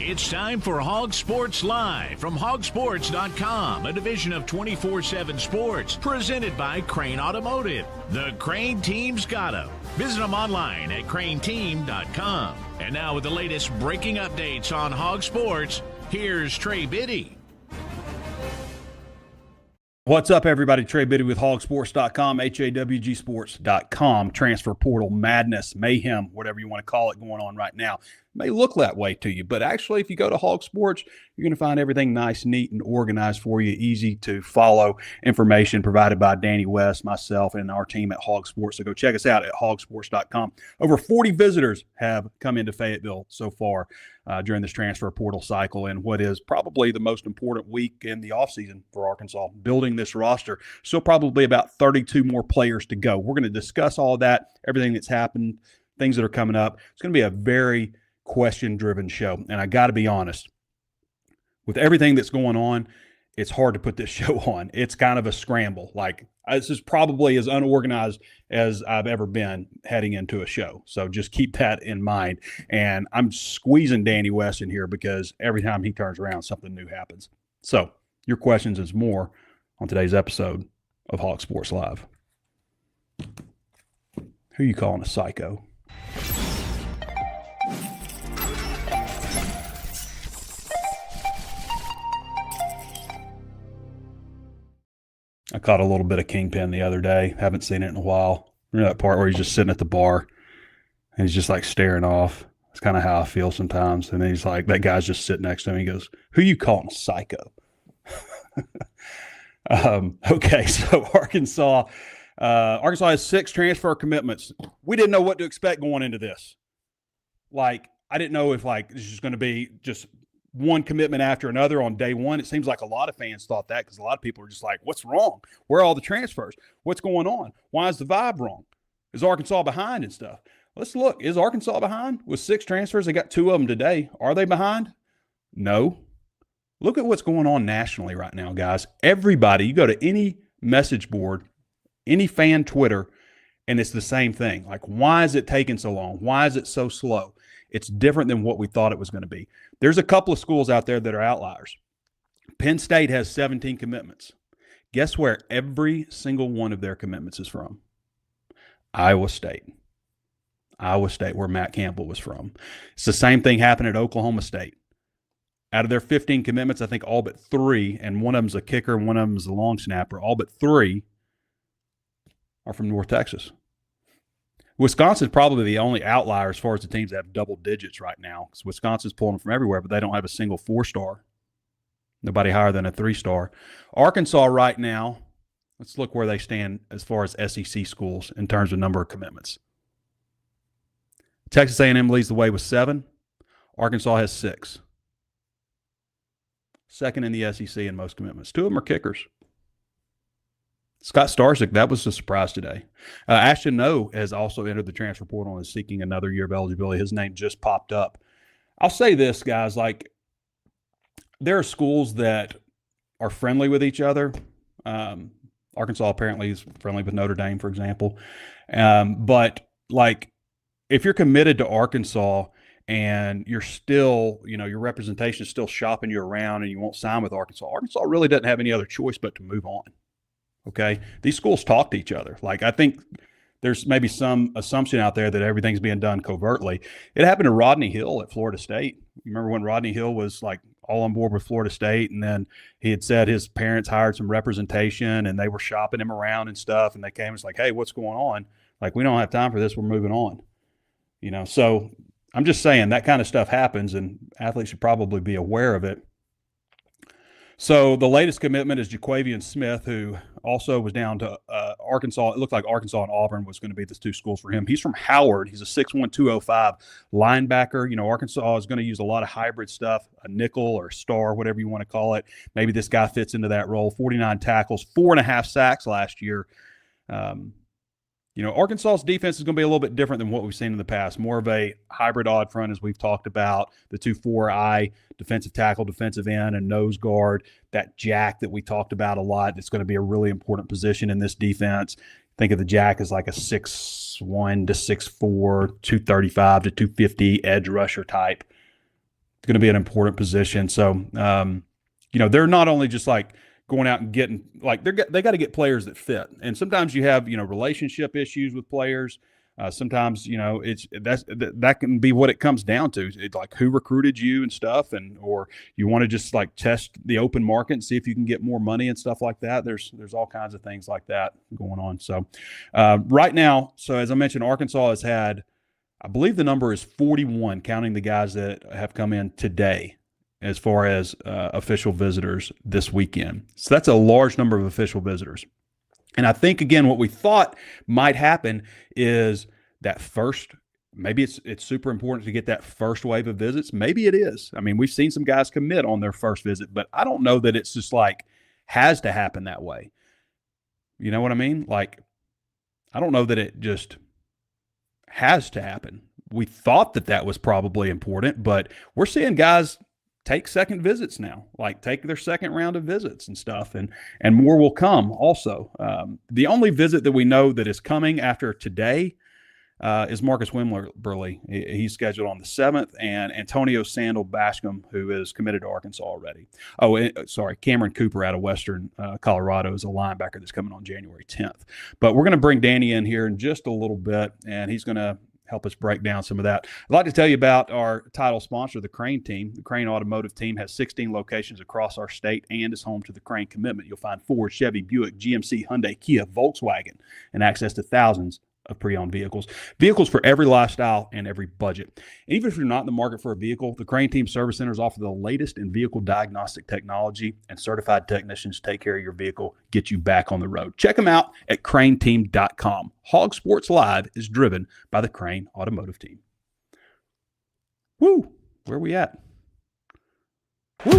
It's time for HawgSports Live from HawgSports.com, a division of 24/7 Sports, presented by Crain Automotive. The Crain Team's got 'em. Visit them online at crainteam.com. And now with the latest breaking updates on HawgSports, here's Trey Biddy. What's up, everybody? Trey Biddy with HawgSports.com, HawgSports.com. Transfer portal madness, mayhem, whatever you want to call it, going on right now. It may look that way to you, but actually, if you go to HawgSports, you're going to find everything nice, neat, and organized for you. Easy to follow information provided by Danny West, myself, and our team at HawgSports. So go check us out at HawgSports.com. Over 40 visitors have come into Fayetteville so far during this transfer portal cycle, and what is probably the most important week in the offseason for Arkansas, building this roster. Still probably about 32 more players to go. We're going to discuss all of that, everything that's happened, things that are coming up. It's going to be a very question-driven show, and I got to be honest, with everything that's going on, it's hard to put this show on. It's kind of a scramble. Like, this is probably as unorganized as I've ever been heading into a show. So just keep that in mind. And I'm squeezing Danny West in here because every time he turns around, something new happens. So your questions is more on today's episode of Hawg Sports Live. Who are you calling a psycho? I caught a little bit of Kingpin the other day. Haven't seen it in a while. You know that part where he's just sitting at the bar and he's just like staring off. That's kind of how I feel sometimes. And then he's like, that guy's just sitting next to him. He goes, "Who you calling a psycho?" Okay, so Arkansas has 6 transfer commitments. We didn't know what to expect going into this. Like, I didn't know if like this was going to be just one commitment after another on day one. It seems like a lot of fans thought that because a lot of people are just like, what's wrong? Where are all the transfers? What's going on? Why is the vibe wrong? Is Arkansas behind and stuff? Let's look. Is Arkansas behind with 6 transfers? They got 2 of them today. Are they behind? No. Look at what's going on nationally right now, guys. Everybody, you go to any message board, any fan Twitter, and it's the same thing. Like, why is it taking so long? Why is it so slow? It's different than what we thought it was going to be. There's a couple of schools out there that are outliers. Penn State has 17 commitments. Guess where every single one of their commitments is from? Iowa State. Iowa State, where Matt Campbell was from. It's the same thing happened at Oklahoma State. Out of their 15 commitments, I think all but 3, and one of them's a kicker, and one of them's a long snapper, all but 3 are from North Texas. Wisconsin's probably the only outlier as far as the teams that have double digits right now. Because Wisconsin's pulling them from everywhere, but they don't have a single 4-star. Nobody higher than a 3-star. Arkansas right now, let's look where they stand as far as SEC schools in terms of number of commitments. Texas A&M leads the way with 7. Arkansas has 6. Second in the SEC in most commitments. 2 of them are kickers. Scott Starsick, that was a surprise today. Ashton Noe has also entered the transfer portal and is seeking another year of eligibility. His name just popped up. I'll say this, guys, like, there are schools that are friendly with each other. Arkansas apparently is friendly with Notre Dame, for example. But, like, if you're committed to Arkansas and you're still, you know, your representation is still shopping you around and you won't sign with Arkansas, Arkansas really doesn't have any other choice but to move on. Okay, these schools talk to each other. Like, I think there's maybe some assumption out there that everything's being done covertly. It happened to Rodney Hill at Florida State. You remember when Rodney Hill was like all on board with Florida State, and then he had said his parents hired some representation and they were shopping him around and stuff, and they came and was like, "Hey, what's going on? Like, we don't have time for this. We're moving on." You know, so I'm just saying that kind of stuff happens, and athletes should probably be aware of it. So the latest commitment is Jaquavian Smith, who also was down to Arkansas. It looked like Arkansas and Auburn was going to be the 2 schools for him. He's from Howard. He's a 6'1", 205 linebacker. You know, Arkansas is going to use a lot of hybrid stuff, a nickel or a star, whatever you want to call it. Maybe this guy fits into that role. 49 tackles, 4.5 sacks last year. You know, Arkansas's defense is going to be a little bit different than what we've seen in the past. More of a hybrid odd front, as we've talked about. The 2-4-I, defensive tackle, defensive end, and nose guard. That jack that we talked about a lot. It's going to be a really important position in this defense. Think of the jack as like a 6'1" to 6'4", 235 to 250 edge rusher type. going to be an important position. So, they're not only just like going out and getting like they got to get players that fit. And sometimes you have, relationship issues with players. Sometimes, that can be what it comes down to. It's like who recruited you and stuff, or you want to just like test the open market and see if you can get more money and stuff like that. There's all kinds of things like that going on. So right now, so as I mentioned, Arkansas has had, I believe the number is 41, counting the guys that have come in today as far as official visitors this weekend. So that's a large number of official visitors. And I think, again, what we thought might happen is that first, maybe it's super important to get that first wave of visits. Maybe it is. I mean, we've seen some guys commit on their first visit, but I don't know that it's just like has to happen that way. You know what I mean? Like, I don't know that it just has to happen. We thought that was probably important, but we're seeing guys take second visits now, like take their second round of visits and stuff, and more will come also. The only visit that we know that is coming after today is Marcus Wimberly. He's scheduled on the 7th, and Antonio Sandal Bascom, who is committed to Arkansas already. Cameron Cooper out of Western Colorado is a linebacker that's coming on January 10th. But we're going to bring Danny in here in just a little bit, and he's going to help us break down some of that. I'd like to tell you about our title sponsor, the Crain Team. The Crain Automotive Team has 16 locations across our state and is home to the Crain commitment. You'll find Ford, Chevy, Buick, GMC, Hyundai, Kia, Volkswagen, and access to thousands of pre-owned vehicles for every lifestyle and every budget. And even if you're not in the market for a vehicle, the Crain Team Service Centers offer the latest in vehicle diagnostic technology, and certified technicians take care of your vehicle, get you back on the road. Check them out at crainteam.com. HawgSports Live is driven by the Crain Automotive Team. Woo! Where are we at? Woo!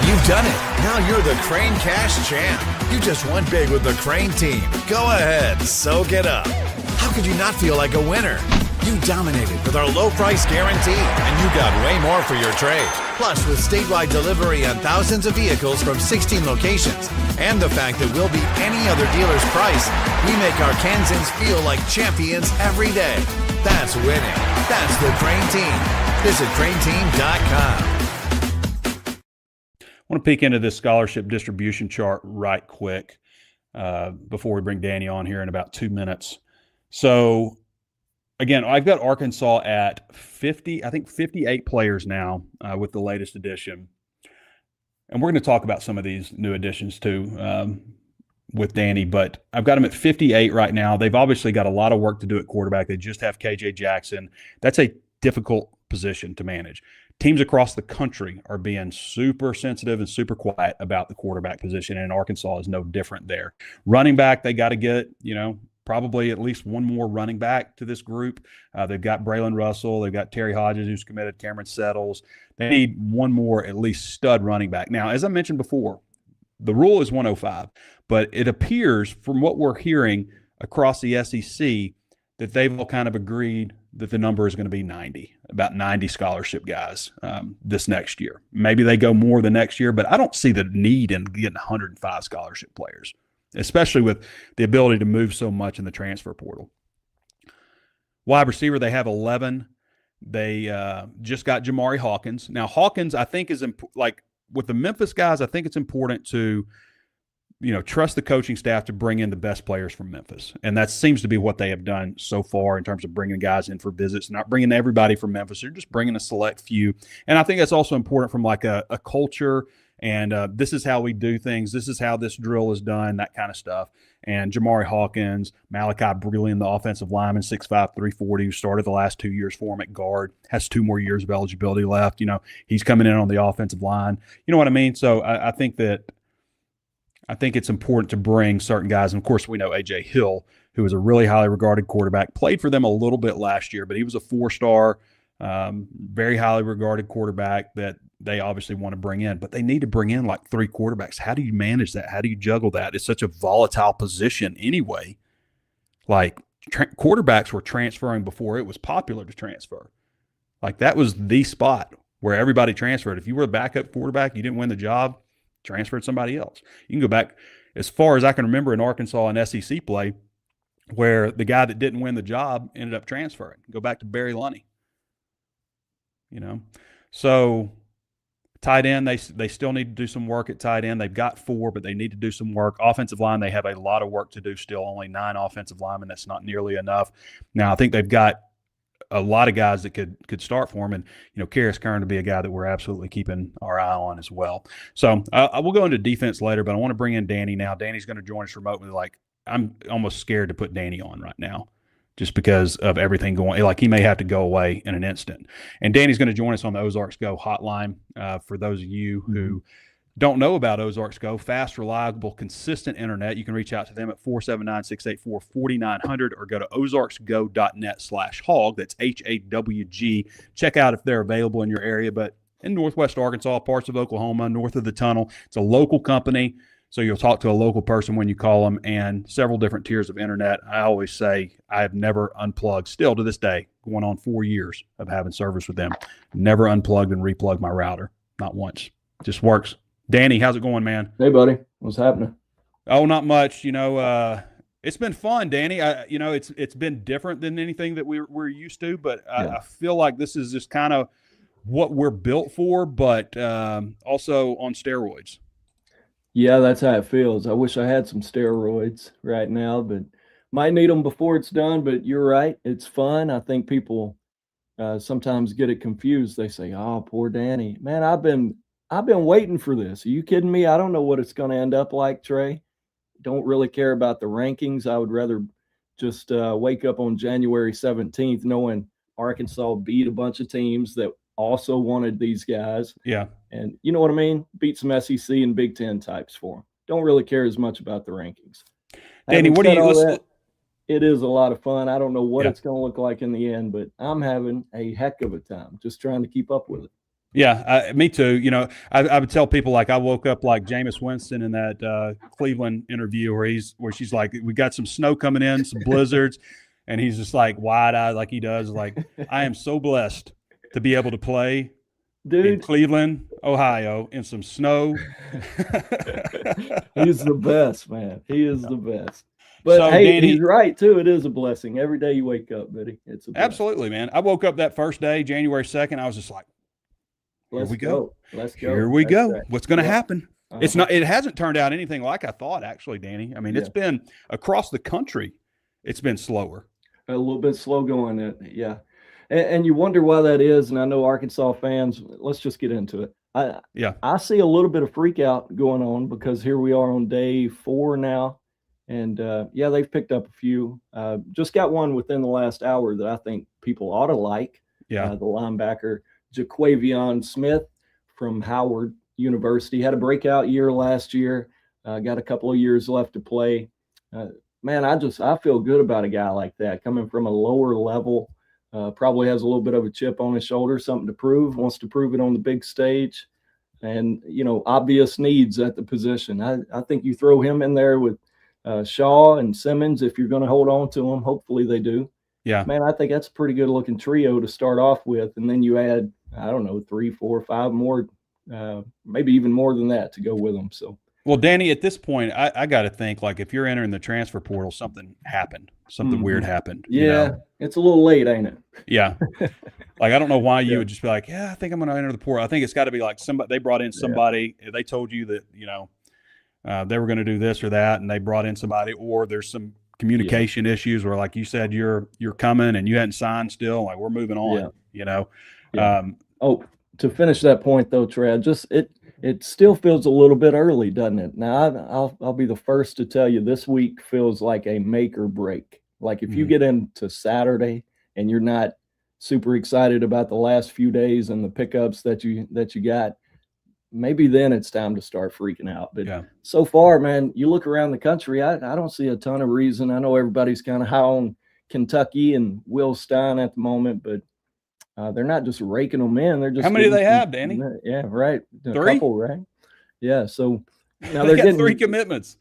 You've done it. Now you're the Crain Cash champ. You just won big with the Crain Team. Go ahead, soak it up. How could you not feel like a winner? You dominated with our low price guarantee, and you got way more for your trade. Plus, with statewide delivery on thousands of vehicles from 16 locations, and the fact that we'll beat any other dealer's price, we make our Kansans feel like champions every day. That's winning. That's the Crain Team. Visit crainteam.com. I want to peek into this scholarship distribution chart right quick before we bring Danny on here in about 2 minutes. So, again, I've got Arkansas at 58 players now with the latest edition. And we're going to talk about some of these new additions too with Danny, but I've got them at 58 right now. They've obviously got a lot of work to do at quarterback. They just have KJ Jackson. That's a difficult position to manage. Teams across the country are being super sensitive and super quiet about the quarterback position, and Arkansas is no different there. Running back, they got to get, probably at least one more running back to this group. They've got Braylon Russell. They've got Terry Hodges, who's committed, Cameron Settles. They need one more at least stud running back. Now, as I mentioned before, the rule is 105, but it appears from what we're hearing across the SEC that they've all kind of agreed that the number is going to be 90, about 90 scholarship guys this next year. Maybe they go more the next year, but I don't see the need in getting 105 scholarship players, especially with the ability to move so much in the transfer portal. Wide receiver, they have 11. They just got Jamari Hawkins. Now, Hawkins, I think, is like with the Memphis guys, I think it's important to trust the coaching staff to bring in the best players from Memphis. And that seems to be what they have done so far in terms of bringing guys in for visits, not bringing everybody from Memphis. They're just bringing a select few. And I think that's also important from like a culture and this is how we do things. This is how this drill is done, that kind of stuff. And Jamari Hawkins, Malachi Brilliant, the offensive lineman, 6'5", 340, who started the last 2 years for him at guard, has 2 more years of eligibility left. He's coming in on the offensive line. You know what I mean? So I think it's important to bring certain guys. And, of course, we know A.J. Hill, who is a really highly regarded quarterback, played for them a little bit last year, but he was a 4-star, very highly regarded quarterback that they obviously want to bring in. But they need to bring in like 3 quarterbacks. How do you manage that? How do you juggle that? It's such a volatile position anyway. Like quarterbacks were transferring before it was popular to transfer. Like that was the spot where everybody transferred. If you were a backup quarterback, you didn't win the job, transferred somebody else. You can go back as far as I can remember in Arkansas and SEC play where the guy that didn't win the job ended up transferring. Go back to Barry Lunny. So tight end, they still need to do some work at tight end. They've got 4, but they need to do some work. Offensive line, they have a lot of work to do still. Only 9 offensive linemen. That's not nearly enough. Now, I think they've got a lot of guys that could start for him, and Karis Kern to be a guy that we're absolutely keeping our eye on as well. So I will go into defense later, but I want to bring in Danny now. Danny's going to join us remotely. Like, I'm almost scared to put Danny on right now, just because of everything going. Like, he may have to go away in an instant. And Danny's going to join us on the Ozarks Go hotline. For those of you who don't know about Ozarks Go, fast, reliable, consistent internet. You can reach out to them at 479-684-4900 or go to ozarksgo.net/hawg. That's HAWG. Check out if they're available in your area. But in Northwest Arkansas, parts of Oklahoma, north of the tunnel, it's a local company. So you'll talk to a local person when you call them, and several different tiers of internet. I always say I have never unplugged, still to this day, going on 4 years of having service with them. Never unplugged and replugged my router. Not once. Just works. Danny, how's it going, man? Hey, buddy. What's happening? Oh, not much. It's been fun, Danny. It's been different than anything that we're used to, but I feel like this is just kind of what we're built for, but also on steroids. Yeah, that's how it feels. I wish I had some steroids right now, but might need them before it's done. But you're right. It's fun. I think people sometimes get it confused. They say, "Oh, poor Danny." Man, I've been waiting for this. Are you kidding me? I don't know what it's going to end up like, Trey. Don't really care about the rankings. I would rather just wake up on January 17th knowing Arkansas beat a bunch of teams that also wanted these guys. Yeah. And you know what I mean? Beat some SEC and Big Ten types for them. Don't really care as much about the rankings. Danny, what do you – it is a lot of fun. I don't know what it's going to look like in the end, but I'm having a heck of a time just trying to keep up with it. Yeah, me too. I would tell people, like, I woke up like Jameis Winston in that Cleveland interview where she's like, we got some snow coming in, some blizzards, and he's just like wide-eyed like he does. Like, I am so blessed to be able to play in Cleveland, Ohio, in some snow. He's the best, man. He is the best. But so, hey, Danny, he's right too. It is a blessing. Every day you wake up, buddy. It's a blessing. Absolutely, man. I woke up that first day, January 2nd. I was just like, Let's go. Here we go. What's going to happen? It's not. It hasn't turned out anything like I thought, actually, Danny. I mean, it's been across the country. It's been slower. A little bit slow going. Yeah. And you wonder why that is. And I know Arkansas fans, let's just get into it. I see a little bit of freak out going on because here we are on day 4 now. And they've picked up a few. Just got one within the last hour that I think people ought to like. Yeah. The linebacker, Jaquavion Smith from Howard University, had a breakout year last year. Got a couple of years left to play. Man, I feel good about a guy like that coming from a lower level. Probably has a little bit of a chip on his shoulder, something to prove, wants to prove it on the big stage, and obvious needs at the position. I think you throw him in there with Shaw and Simmons if you're going to hold on to him. Hopefully they do. Yeah, man, I think that's a pretty good looking trio to start off with, and then you add 3, 4, 5 more, maybe even more than that to go with them. So, well, Danny, at this point, I got to think, like, if you're entering the transfer portal, something happened, something weird happened. Yeah, it's a little late, ain't it? Yeah, like, I don't know why you would just be like, I think I'm going to enter the portal. I think it's got to be like they brought in somebody. They told you that they were going to do this or that, and they brought in somebody, or there's some communication issues where, like you said, you're coming and you hadn't signed still, like, we're moving on. To finish that point though, Trey, it still feels a little bit early, doesn't it? Now I'll be the first to tell you this week feels like a make or break. Like, if you get into Saturday and you're not super excited about the last few days and the pickups that you got, maybe then it's time to start freaking out. But so far, man, you look around the country, I don't see a ton of reason. I know everybody's kind of high on Kentucky and Will Stein at the moment, but they're not just raking them in. They're just how many do they have, Danny? Yeah, right. 3? Couple, right? Yeah. So now they're getting 3 commitments,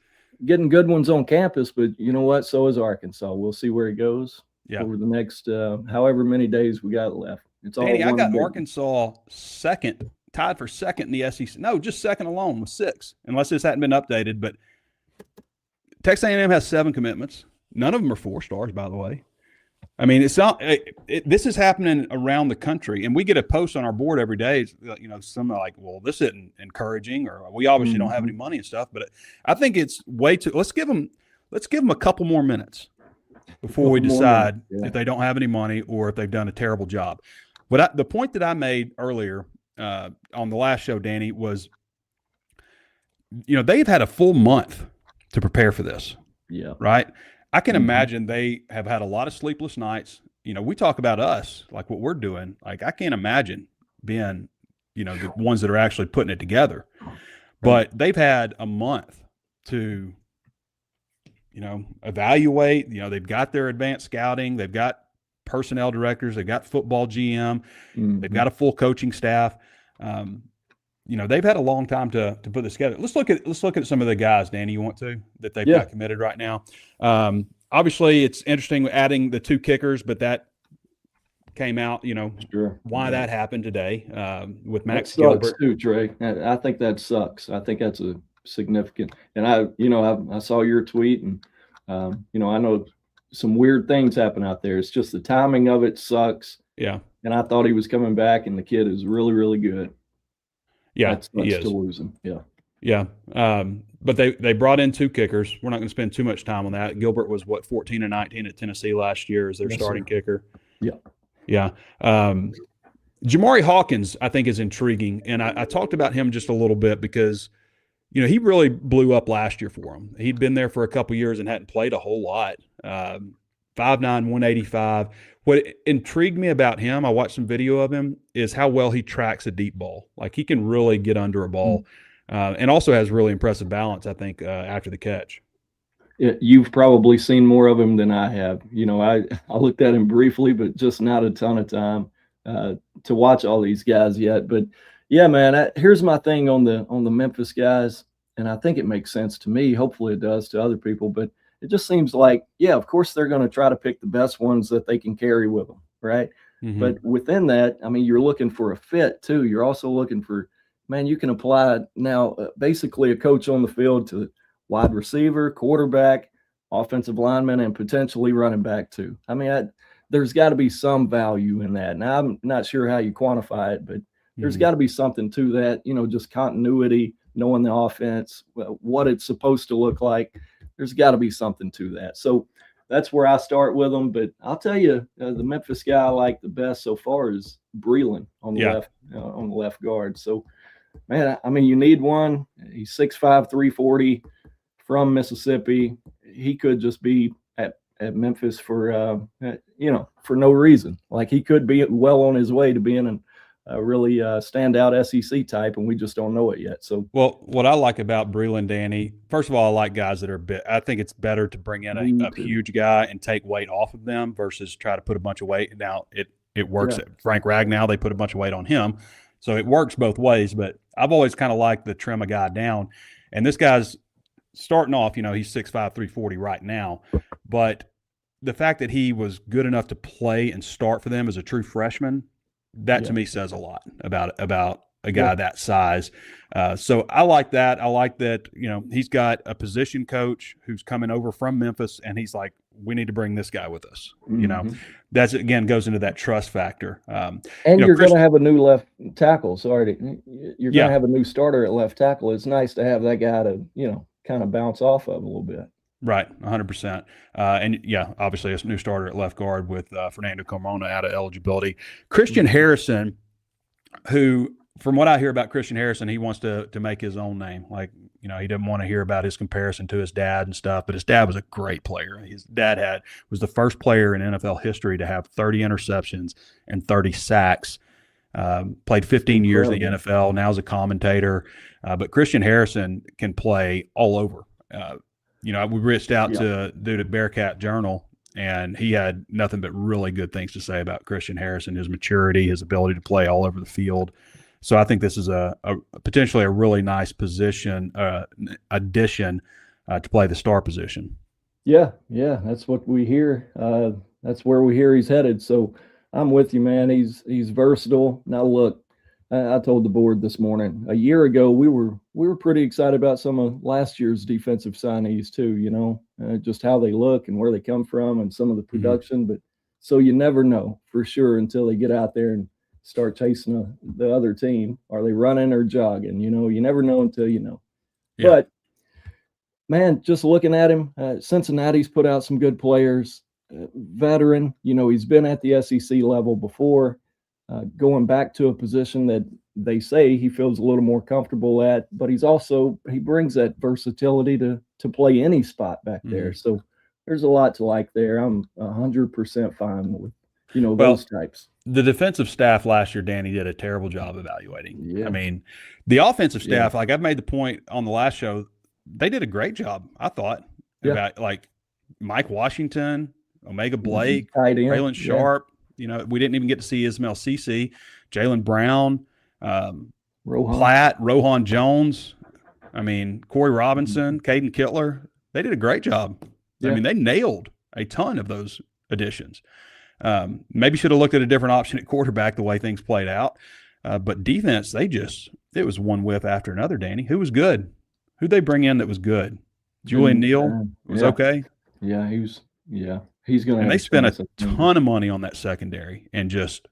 getting good ones on campus. But you know what? So is Arkansas. We'll see where it goes over the next however many days we got left. It's all. Danny, I got Arkansas second. Tied for second in the SEC. No, just second alone with 6, unless this hadn't been updated. But Texas A&M has 7 commitments. None of them are 4 stars, by the way. I mean, it's not. This is happening around the country, and we get a post on our board every day. You know, some are like, "Well, this isn't encouraging," or "We obviously don't have any money and stuff." But I think it's way too. Let's give them a couple more minutes before we decide if they don't have any money or if they've done a terrible job. But the point that I made earlier on the last show, Danny, was, you know, they've had a full month to prepare for this. Yeah. Right. I can imagine they have had a lot of sleepless nights. You know, we talk about us, like what we're doing. Like, I can't imagine being, you know, the ones that are actually putting it together. But they've had a month to, you know, evaluate. You know, they've got their advanced scouting. They've got personnel directors. They've got football GM. They've got a full coaching staff. You know, they've had a long time to put this together. Let's look at some of the guys, Danny, you want to, that they've got committed right now. Obviously, it's interesting adding the 2 kickers, but that came out, you know, why that happened today with Max Gilbert. Too, Trey. I think that sucks. I think that's a significant. And I saw your tweet, and you know, I know some weird things happen out there. It's just the timing of it sucks. Yeah. And I thought he was coming back, and the kid is really, really good. Yeah, that's to lose him. Yeah. Yeah. But they brought in 2 kickers. We're not going to spend too much time on that. Gilbert was 14 and 19 at Tennessee last year as their starting kicker. Yeah. Yeah. Jamari Hawkins, I think, is intriguing. And I talked about him just a little bit because, you know, he really blew up last year for him. He'd been there for a couple years and hadn't played a whole lot. 5'9", 185. What intrigued me about him, I watched some video of him, is how well he tracks a deep ball. Like, he can really get under a ball, and also has really impressive balance, I think, after the catch. You've probably seen more of him than I have. You know, I looked at him briefly, but just not a ton of time to watch all these guys yet. But yeah, man, here's my thing on the Memphis guys, and I think it makes sense to me. Hopefully it does to other people, but it just seems like, yeah, of course they're going to try to pick the best ones that they can carry with them, right? But within that, I mean, you're looking for a fit too. You're also looking for, man, you can apply now basically a coach on the field to wide receiver, quarterback, offensive lineman, and potentially running back too. I mean, there's got to be some value in that. Now, I'm not sure how you quantify it, but there's got to be something to that, you know, just continuity, knowing the offense, what it's supposed to look like. There's got to be something to that. So that's where I start with them. But I'll tell you, the Memphis guy I like the best so far is Breland on the left guard. So, man, I mean, you need one. He's 6'5", 340 from Mississippi. He could just be at Memphis for, you know, for no reason. Like, he could be well on his way to being a really standout SEC type, and we just don't know it yet. So, well, what I like about Breland, Danny, first of all, I like guys that are I think it's better to bring in a huge guy and take weight off of them versus try to put a bunch of weight. Now, it works. At Frank Ragnow, they put a bunch of weight on him, so it works both ways. But I've always kind of liked to trim a guy down, and this guy's starting off. You know, he's 6'5", 340 right now, but the fact that he was good enough to play and start for them as a true freshman, that to me says a lot about a guy that size. So I like that. I like that, you know, he's got a position coach who's coming over from Memphis, and he's like, we need to bring this guy with us. You know, that's, again, goes into that trust factor. And you're going to have a new left tackle. You're going to have a new starter at left tackle. It's nice to have that guy to, you know, kind of bounce off of a little bit. Right, 100%. And, yeah, obviously a new starter at left guard with Fernando Carmona out of eligibility. Christian Harrison, who, from what I hear about Christian Harrison, he wants to make his own name. Like, you know, he didn't want to hear about his comparison to his dad and stuff, but his dad was a great player. His dad was the first player in NFL history to have 30 interceptions and 30 sacks. Played 15 years in the NFL, now is a commentator. But Christian Harrison can play all over. You know, we reached out to dude at Bearcat Journal, and he had nothing but really good things to say about Christian Harrison, his maturity, his ability to play all over the field. So I think this is a potentially a really nice position addition to play the star position. Yeah, that's what we hear. That's where we hear he's headed. So I'm with you, man. He's versatile. Now look, I told the board this morning, a year ago, we were pretty excited about some of last year's defensive signees too, you know, just how they look and where they come from and some of the production. But So you never know for sure until they get out there and start chasing the other team. Are they running or jogging? You know, you never know until you know. Yeah. But, man, just looking at him, Cincinnati's put out some good players. Veteran, you know, he's been at the SEC level before, going back to a position that they say he feels a little more comfortable at, but he brings that versatility to play any spot back there. So there's a lot to like there. I'm 100% fine with, you know, those types. The defensive staff last year, Danny, did a terrible job evaluating. Yeah. I mean, the offensive staff, like I've made the point on the last show, they did a great job, I thought, about like Mike Washington, Omega Blake, Braylon Sharp. You know, we didn't even get to see Ismail Cece, Jalen Brown, Platt, Rohan Jones. I mean, Corey Robinson, Caden Kittler. They did a great job. I mean, they nailed a ton of those additions. Maybe should have looked at a different option at quarterback the way things played out. But defense, it was one whiff after another, Danny. Who was good? Who'd they bring in that was good? Julian Neal was okay? Yeah, he's going to. And they spent a ton of money on that secondary and just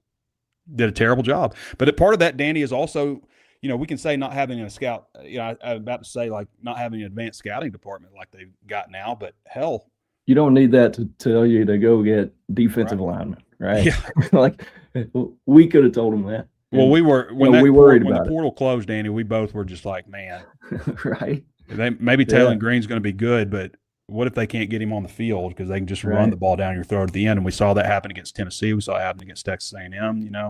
did a terrible job. But part of that, Danny, is also, you know, we can say not having a scout, you know, I was about to say like not having an advanced scouting department like they've got now, but hell. You don't need that to tell you to go get defensive linemen, right? Yeah. Like we could have told them that. Well, we were when the portal closed, Danny. We both were just like, man, right? Maybe Taylor Green's going to be good, but what if they can't get him on the field because they can just run the ball down your throat at the end? And we saw that happen against Tennessee. We saw it happen against Texas A&M. You know,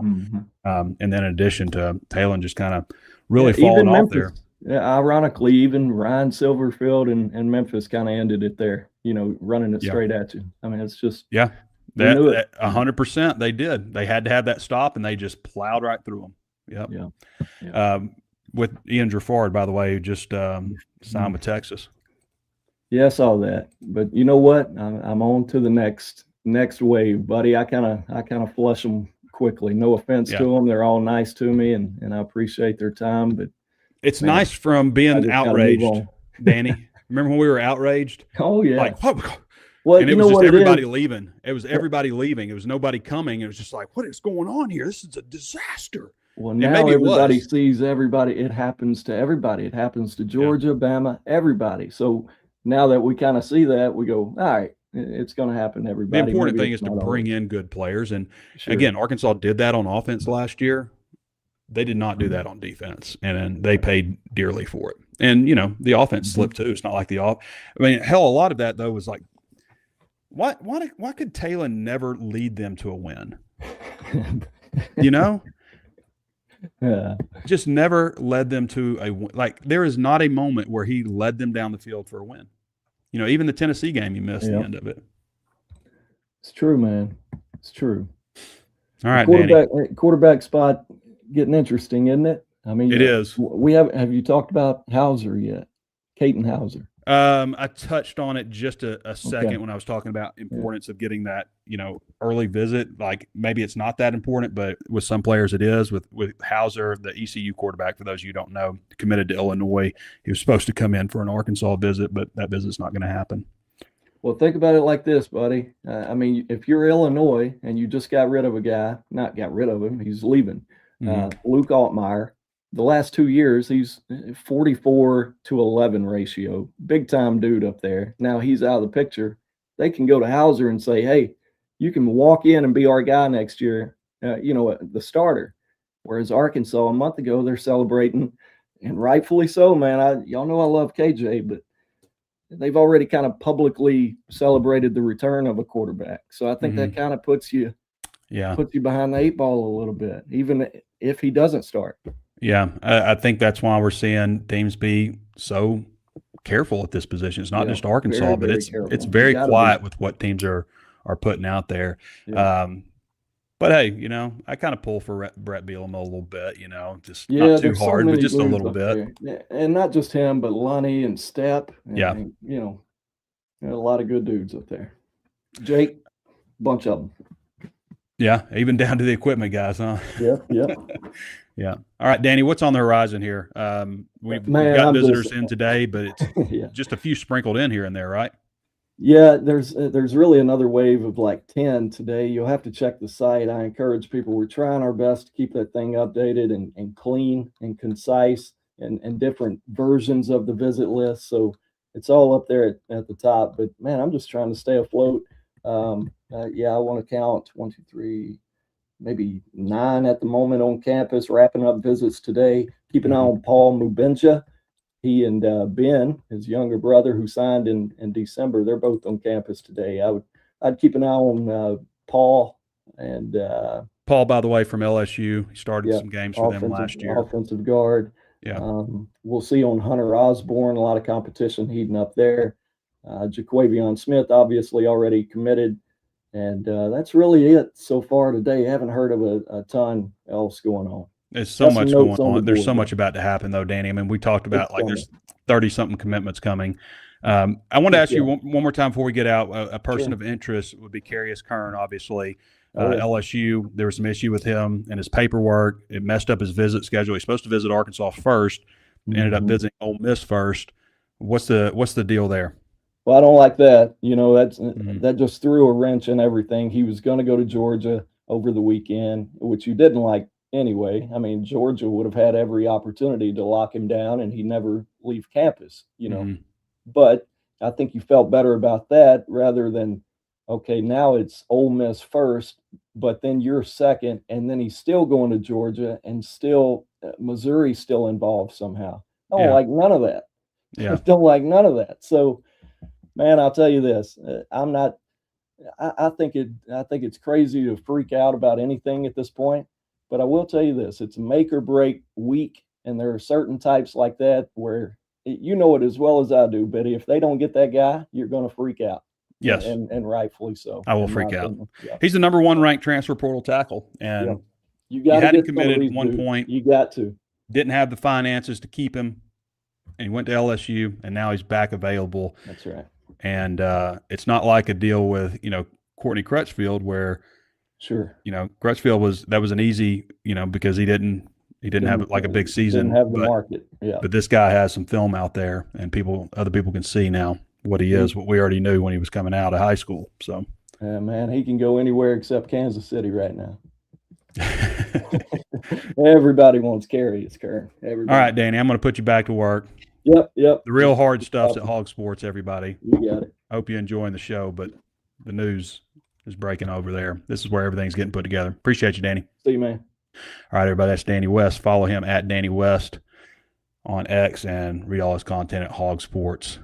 and then in addition to Taylor just kind of really falling off there. Yeah, ironically, even Ryan Silverfield and Memphis kind of ended it there. You know, running it straight at you. I mean, it's just that 100% they did. They had to have that stop, and they just plowed right through them. Yep. With Ian Drafard, by the way, who just signed with Texas. Yeah, I saw that. But you know what? I'm on to the next wave, buddy. I kind of flush them quickly. No offense to them. They're all nice to me, and I appreciate their time. But it's nice from being outraged, Danny. Remember when we were outraged? Oh, yeah. Like, what? Well, and it was just everybody leaving. It was everybody leaving. It was nobody coming. It was just like, what is going on here? This is a disaster. Well, now everybody sees everybody. It happens to everybody. It happens to Georgia, Bama, everybody. So now that we kind of see that, we go, all right, it's going to happen to everybody. The important thing is to bring in good players. And again, Arkansas did that on offense last year. They did not do that on defense, and they paid dearly for it. And, you know, the offense slipped too. It's not like I mean, hell, a lot of that, though, was like, why could Taylor never lead them to a win? You know? Yeah. Just never led them to a win. Like, there is not a moment where he led them down the field for a win. You know, even the Tennessee game, he missed the end of it. It's true, man. It's true. All right, quarterback spot getting interesting, isn't it? I mean, it is. Have you talked about Hauser yet? Caden Hauser. I touched on it just a second when I was talking about importance of getting that, you know, early visit. Like maybe it's not that important, but with some players it is. With Hauser, the ECU quarterback, for those of you who don't know, committed to Illinois. He was supposed to come in for an Arkansas visit, but that visit's not going to happen. Well, think about it like this, buddy. I mean, if you're Illinois and you just got rid of a guy, not got rid of him, he's leaving. Luke Altmaier. The last 2 years, he's 44-11 ratio. Big time dude up there. Now he's out of the picture. They can go to Hauser and say, hey, you can walk in and be our guy next year, the starter. Whereas Arkansas, a month ago, they're celebrating, and rightfully so, man. Y'all know I love KJ, but they've already kind of publicly celebrated the return of a quarterback. So I think that kind of puts you behind the eight ball a little bit, even if he doesn't start. Yeah, I think that's why we're seeing teams be so careful at this position. It's not just Arkansas, but it's very quiet with what teams are putting out there. Yeah. But hey, you know, I kind of pull for Brett Bielema a little bit, you know, just not too hard, but just a little bit. And not just him, but Lonnie and Stepp. And, you know, a lot of good dudes up there. Jake, bunch of them. Yeah, even down to the equipment guys, huh? Yeah. Yeah. All right, Danny, what's on the horizon here? We've got visitors in today, but it's just a few sprinkled in here and there, right? Yeah, there's really another wave of like 10 today. You'll have to check the site. I encourage people. We're trying our best to keep that thing updated and clean and concise and different versions of the visit list. So it's all up there at the top. But man, I'm just trying to stay afloat. Yeah, I want to count 1, 2, 3, maybe 9 at the moment on campus, wrapping up visits today. Keep an eye on Paul Mubenja. He and Ben, his younger brother, who signed in December, they're both on campus today. I'd keep an eye on Paul and Paul, by the way, from LSU. He started yeah, some games for them last year. Offensive guard. Yeah. We'll see on Hunter Osborne, a lot of competition heating up there. Jaquavion Smith, obviously already committed. And that's really it so far today. I haven't heard of a ton else going on. There's so much going on. There's board, so much about to happen, though, Danny. I mean, we talked about there's 30-something commitments coming. I want to ask you one more time before we get out. A person of interest would be Carius Kern, obviously. LSU, there was some issue with him and his paperwork. It messed up his visit schedule. He's supposed to visit Arkansas first, ended up visiting Ole Miss first. What's the deal there? Well, I don't like that. That just threw a wrench in everything. He was going to go to Georgia over the weekend, which you didn't like anyway. I mean, Georgia would have had every opportunity to lock him down and he never leave campus, But I think you felt better about that rather than, okay, now it's Ole Miss first, but then you're second, and then he's still going to Georgia and still Missouri's still involved somehow. I don't like none of that. Yeah. Don't like none of that. So, man, I'll tell you this. I think it's crazy to freak out about anything at this point. But I will tell you this, it's a make or break week, and there are certain types like that where you know it as well as I do, Biddy. If they don't get that guy, you're going to freak out. Yes. And rightfully so. I will freak out. Yeah. He's the number 1 ranked transfer portal tackle, and you hadn't committed at one point. You got to. Didn't have the finances to keep him, and he went to LSU, and now he's back available. That's right. And it's not like a deal with, Courtney Crutchfield where – sure. Crutchfield was an easy, because he didn't have like a big season. Didn't have the market. Yeah. But this guy has some film out there, and other people can see now what he is, what we already knew when he was coming out of high school. So, yeah, man, he can go anywhere except Kansas City right now. Everybody wants Carius Kern. All right, Danny, I'm going to put you back to work. Yep. The real hard stuff's at HawgSports, everybody. You got it. Hope you're enjoying the show, but the news is breaking over there. This is where everything's getting put together. Appreciate you, Danny. See you, man. All right, everybody, that's Danny West. Follow him at Danny West on X and read all his content at HawgSports,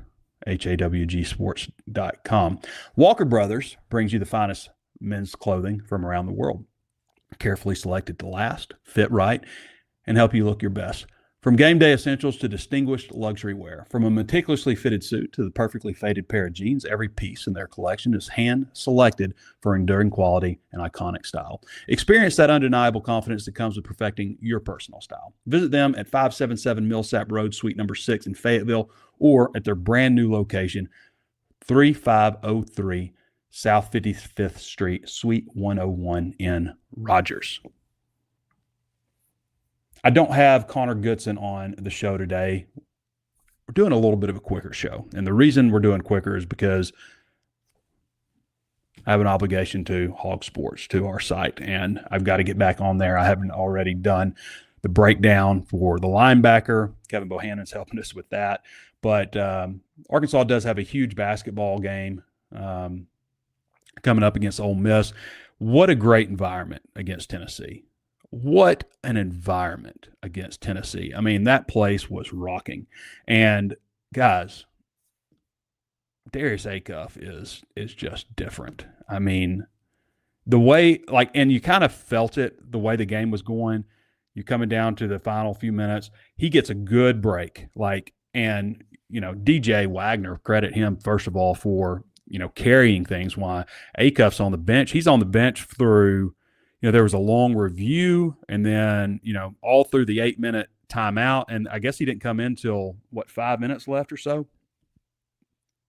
HawgSports.com. Walker Brothers brings you the finest men's clothing from around the world. Carefully selected to last, fit right, and help you look your best. From game day essentials to distinguished luxury wear, from a meticulously fitted suit to the perfectly faded pair of jeans, every piece in their collection is hand-selected for enduring quality and iconic style. Experience that undeniable confidence that comes with perfecting your personal style. Visit them at 577 Millsap Road, Suite number 6 in Fayetteville, or at their brand new location, 3503 South 55th Street, Suite 101 in Rogers. I don't have Connor Goodson on the show today. We're doing a little bit of a quicker show. And the reason we're doing quicker is because I have an obligation to HawgSports, to our site, and I've got to get back on there. I haven't already done the breakdown for the linebacker. Kevin Bohannon's helping us with that. But Arkansas does have a huge basketball game coming up against Ole Miss. What a great environment against Tennessee. What an environment against Tennessee. I mean, that place was rocking. And guys, Darius Acuff is just different. I mean, the way, and you kind of felt it, the way the game was going. You're coming down to the final few minutes. He gets a good break. And DJ Wagner, credit him, first of all, for, carrying things while Acuff's on the bench. He's on the bench through, there was a long review, and then, all through the 8-minute timeout. And I guess he didn't come in till, 5 minutes left or so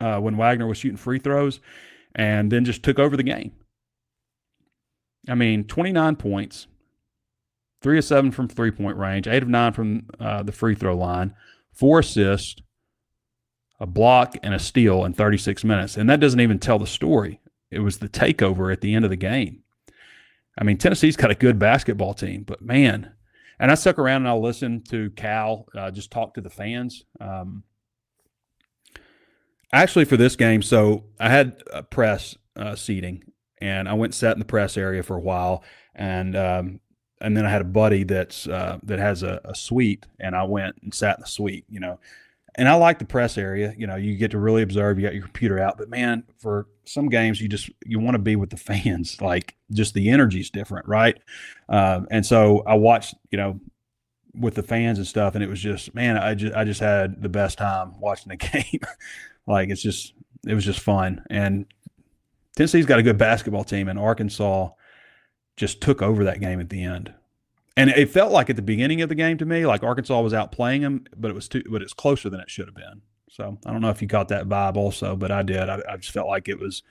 when Wagner was shooting free throws, and then just took over the game. I mean, 29 points, 3 of 7 from three-point range, 8 of 9 from the free throw line, 4 assists, a block, and a steal in 36 minutes. And that doesn't even tell the story. It was the takeover at the end of the game. I mean, Tennessee's got a good basketball team, but man, and I stuck around and I listened to Cal just talk to the fans. Actually, for this game, so I had a press seating, and I went and sat in the press area for a while, and then I had a buddy that has a suite, and I went and sat in the suite, And I like the press area. You get to really observe. You got your computer out, but man, for some games, you want to be with the fans. Like, just the energy's different, right? And so I watched, with the fans and stuff, and it was just, man, I just had the best time watching the game. Like, it was just fun. And Tennessee's got a good basketball team, and Arkansas just took over that game at the end. And it felt like at the beginning of the game to me, like Arkansas was outplaying them, but it's closer than it should have been. So I don't know if you caught that vibe also, but I did. I just felt like it was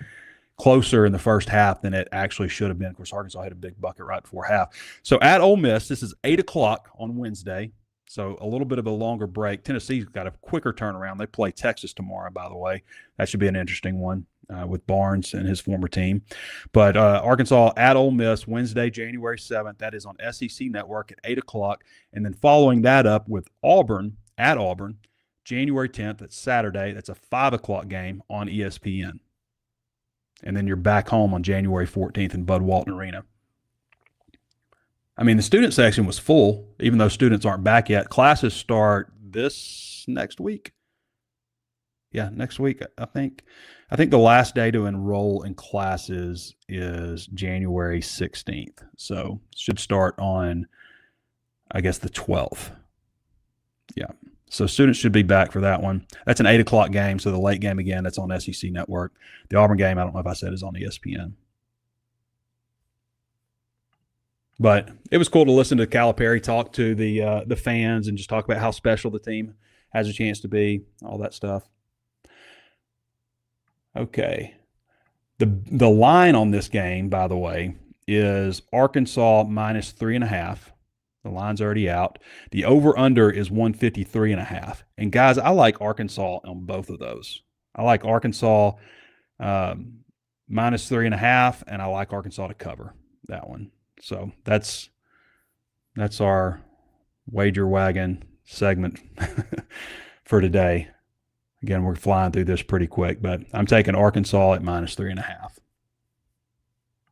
closer in the first half than it actually should have been. Of course, Arkansas had a big bucket right before half. So at Ole Miss, this is 8 o'clock on Wednesday. So a little bit of a longer break. Tennessee's got a quicker turnaround. They play Texas tomorrow, by the way. That should be an interesting one with Barnes and his former team. But Arkansas at Ole Miss, Wednesday, January 7th. That is on SEC Network at 8 o'clock. And then following that up with Auburn at Auburn, January 10th. That's Saturday. That's a 5 o'clock game on ESPN. And then you're back home on January 14th in Bud Walton Arena. I mean, the student section was full, even though students aren't back yet. Classes start this next week. Yeah, next week, I think. I think the last day to enroll in classes is January 16th. So it should start on, I guess, the 12th. Yeah. So students should be back for that one. That's an 8 o'clock game, so the late game again, that's on SEC Network. The Auburn game, I don't know if I said, is on ESPN. But it was cool to listen to Calipari talk to the fans and just talk about how special the team has a chance to be, all that stuff. Okay. The line on this game, by the way, is Arkansas minus 3.5. The line's already out. The over-under is 153.5. And, guys, I like Arkansas on both of those. I like Arkansas minus 3.5, and I like Arkansas to cover that one. So that's our wager wagon segment for today. Again, we're flying through this pretty quick, but I'm taking Arkansas at minus 3.5.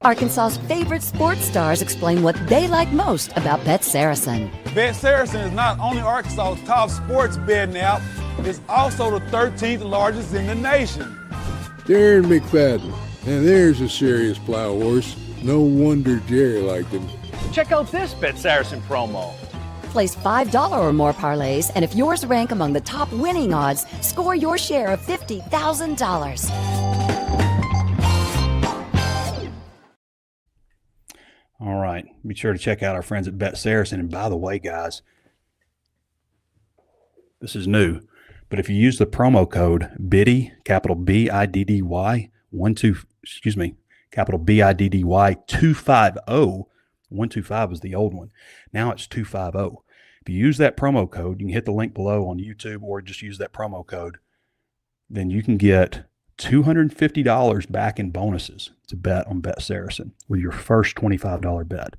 Arkansas's favorite sports stars explain what they like most about Bet Saracen. Bet Saracen is not only Arkansas's top sports betting app, it's also the 13th largest in the nation. Darren McFadden, and there's a serious plow horse. No wonder Jerry liked him. Check out this Bet Saracen promo. Place $5 or more parlays, and if yours rank among the top winning odds, score your share of $50,000. All right. Be sure to check out our friends at Bet Saracen. And by the way, guys, this is new, but if you use the promo code BIDDY, capital BIDDY, capital BIDDY 250. 125 was the old one. Now it's 250. If you use that promo code, you can hit the link below on YouTube or just use that promo code. Then you can get $250 back in bonuses to bet on Bet Saracen with your first $25 bet.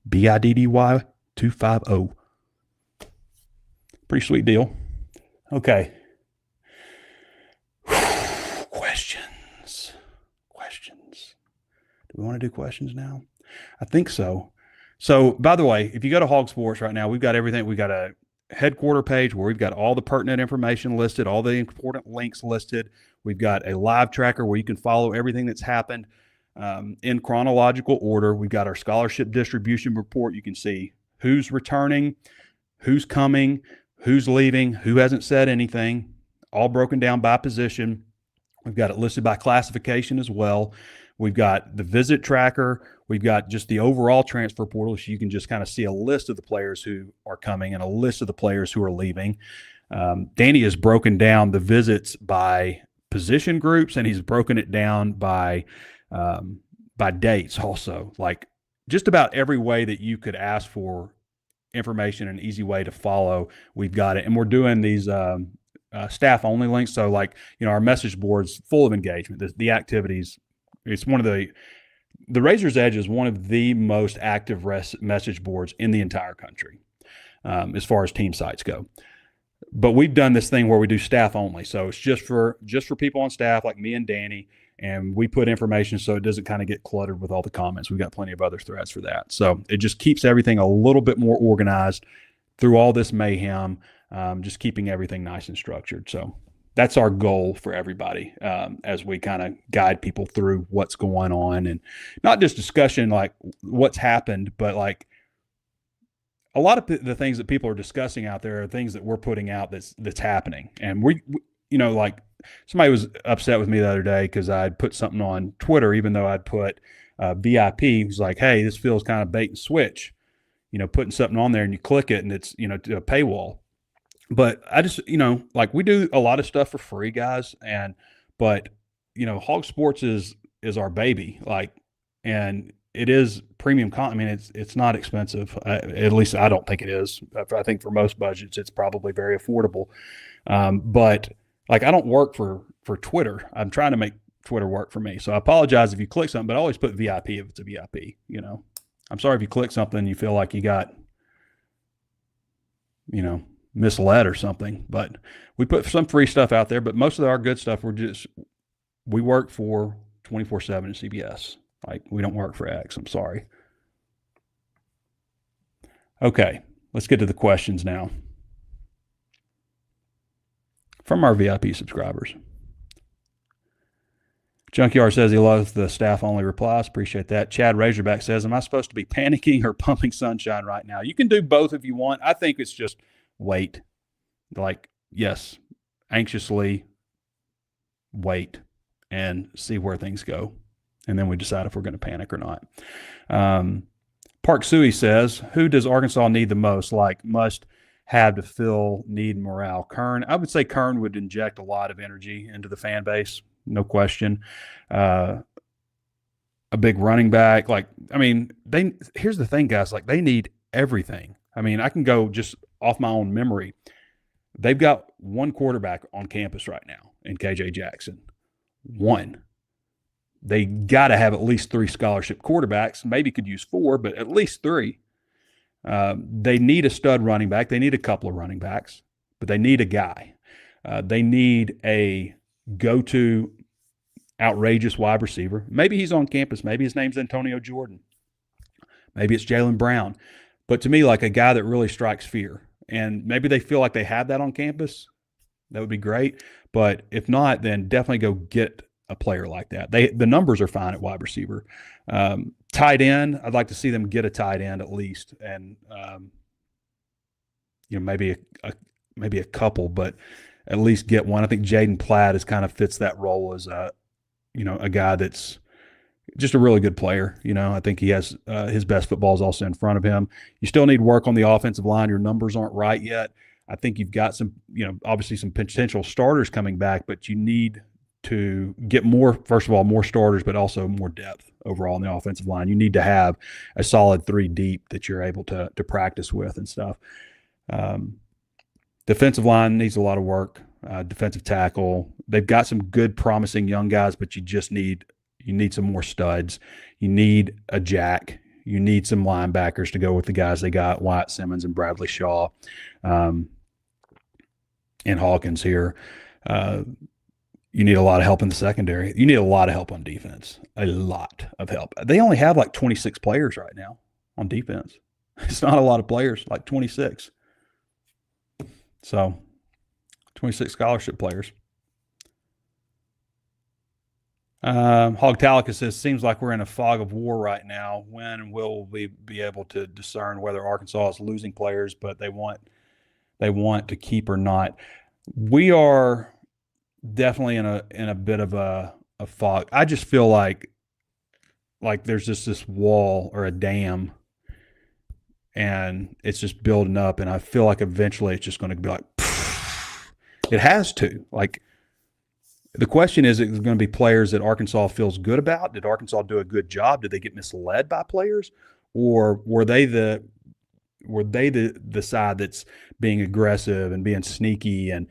BIDDY 250. Pretty sweet deal. Okay. Questions. Do we want to do questions now? I think so. So, by the way, if you go to HawgSports right now, we've got everything. We've got a headquarter page where we've got all the pertinent information listed, all the important links listed. We've got a live tracker where you can follow everything that's happened in chronological order. We've got our scholarship distribution report. You can see who's returning, who's coming, who's leaving, who hasn't said anything, all broken down by position. We've got it listed by classification as well. We've got the visit tracker. We've got just the overall transfer portal, so you can just kind of see a list of the players who are coming and a list of the players who are leaving. Danny has broken down the visits by position groups, and he's broken it down by dates also. Like just about every way that you could ask for information, an easy way to follow, we've got it. And we're doing these staff only links. So like, our message board's full of engagement. The activities, it's one of the Razor's Edge is one of the most active message boards in the entire country, as far as team sites go. But we've done this thing where we do staff only. So it's just for people on staff like me and Danny, and we put information so it doesn't kind of get cluttered with all the comments. We've got plenty of other threads for that. So it just keeps everything a little bit more organized through all this mayhem, just keeping everything nice and structured. So that's our goal for everybody, as we kind of guide people through what's going on, and not just discussion like what's happened, but like a lot of the things that people are discussing out there are things that we're putting out that's happening. And we like somebody was upset with me the other day because I'd put something on Twitter, even though I'd put VIP. He was like, hey, this feels kind of bait and switch, putting something on there and you click it and it's, to a paywall. But I just, like we do a lot of stuff for free, guys. But HawgSports is our baby. Like, and it is premium content. I mean, it's not expensive. At least I don't think it is. I think for most budgets, it's probably very affordable. But like, I don't work for Twitter. I'm trying to make Twitter work for me. So I apologize if you click something, but I always put VIP if it's a VIP. I'm sorry if you click something and you feel like you got, misled or something. But we put some free stuff out there. But most of our good stuff, we work for 24/7 at CBS. Like, we don't work for X. I'm sorry. Okay, let's get to the questions now from our VIP subscribers. Junkyard says he loves the staff-only replies. Appreciate that. Chad Razorback says, am I supposed to be panicking or pumping sunshine right now? You can do both if you want. I think it's just wait. Like, yes, anxiously wait and see where things go. And then we decide if we're going to panic or not. Park Suey says, who does Arkansas need the most? Like, must have to fill need morale? Kern. I would say Kern would inject a lot of energy into the fan base. No question. A big running back. Like, I mean, here's the thing, guys. Like, they need everything. I mean, I can go just off my own memory. They've got one quarterback on campus right now in KJ Jackson. One. They got to have at least 3 scholarship quarterbacks. Maybe could use 4, but at least 3. They need a stud running back. They need a couple of running backs, but they need a guy. They need a go-to outrageous wide receiver. Maybe he's on campus. Maybe his name's Antonio Jordan. Maybe it's Jaylen Brown. But to me, like a guy that really strikes fear. And maybe they feel like they have that on campus. That would be great. But if not, then definitely go get a player like that. The numbers are fine at wide receiver. Tight end, I'd like to see them get a tight end at least, and maybe a couple, but at least get one. I think Jaden Platt kind of fits that role as a guy that's just a really good player. I think he has his best football is also in front of him. You still need work on the offensive line. Your numbers aren't right yet. I think you've got some, obviously some potential starters coming back, but you need to get more, first of all, more starters, but also more depth overall in the offensive line. You need to have a solid 3 deep that you're able to practice with and stuff. Defensive line needs a lot of work. Defensive tackle, they've got some good, promising young guys, but you need some more studs. You need a jack. You need some linebackers to go with the guys they got, Wyatt Simmons and Bradley Shaw, and Hawkins here. You need a lot of help in the secondary. You need a lot of help on defense. A lot of help. They only have like 26 players right now on defense. It's not a lot of players, like 26. So 26 scholarship players. Hogtalica says, seems like we're in a fog of war right now. When will we be able to discern whether Arkansas is losing players, but they want to keep or not? We are definitely in a bit of a fog. I just feel like there's just this wall or a dam, and it's just building up, and I feel like eventually it's just going to be like, it has to. Like, the question is it going to be players that Arkansas feels good about? Did Arkansas do a good job? Did they get misled by players? Or were they were they the side that's being aggressive and being sneaky and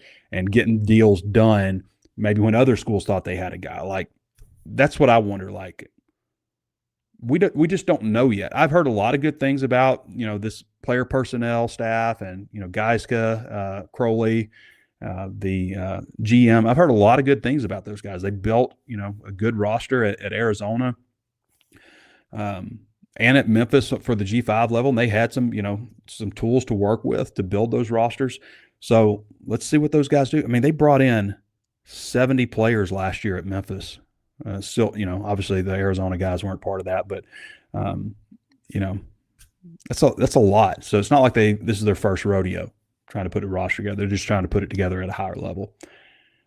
getting deals done maybe when other schools thought they had a guy? Like, that's what I wonder. Like, we just don't know yet. I've heard a lot of good things about, this player personnel staff and, Geiska, Crowley, the GM. I've heard a lot of good things about those guys. They built, a good roster at Arizona. And at Memphis for the G5 level, and they had some tools to work with to build those rosters. So let's see what those guys do. I mean, they brought in 70 players last year at Memphis. Still, obviously the Arizona guys weren't part of that, but that's a lot. So it's not like this is their first rodeo trying to put a roster together. They're just trying to put it together at a higher level.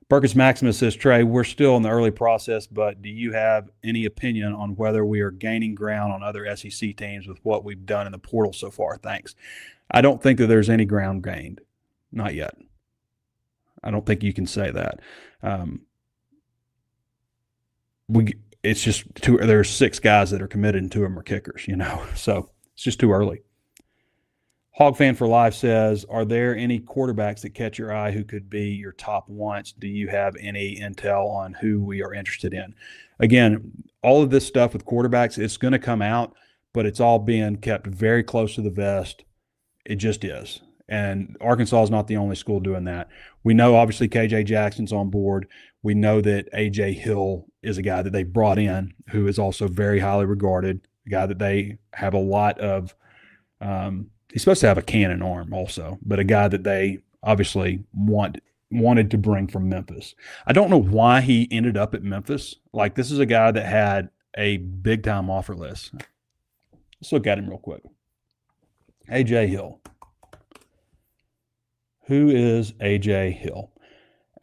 Burkus Maximus says, Trey, we're still in the early process, but do you have any opinion on whether we are gaining ground on other SEC teams with what we've done in the portal so far? Thanks. I don't think that there's any ground gained. Not yet. I don't think you can say that. It's just there's 6 guys that are committed and 2 of them are kickers, so it's just too early. Hog Fan for Life says, are there any quarterbacks that catch your eye who could be your top wants? Do you have any intel on who we are interested in? Again, all of this stuff with quarterbacks, it's going to come out, but it's all being kept very close to the vest. It just is. And Arkansas is not the only school doing that. We know, obviously, KJ Jackson's on board. We know that A.J. Hill is a guy that they brought in who is also very highly regarded, a guy that they have a lot of he's supposed to have a cannon arm also, but a guy that they obviously wanted to bring from Memphis. I don't know why he ended up at Memphis. Like, this is a guy that had a big-time offer list. Let's look at him real quick. A.J. Hill. Who is A.J. Hill?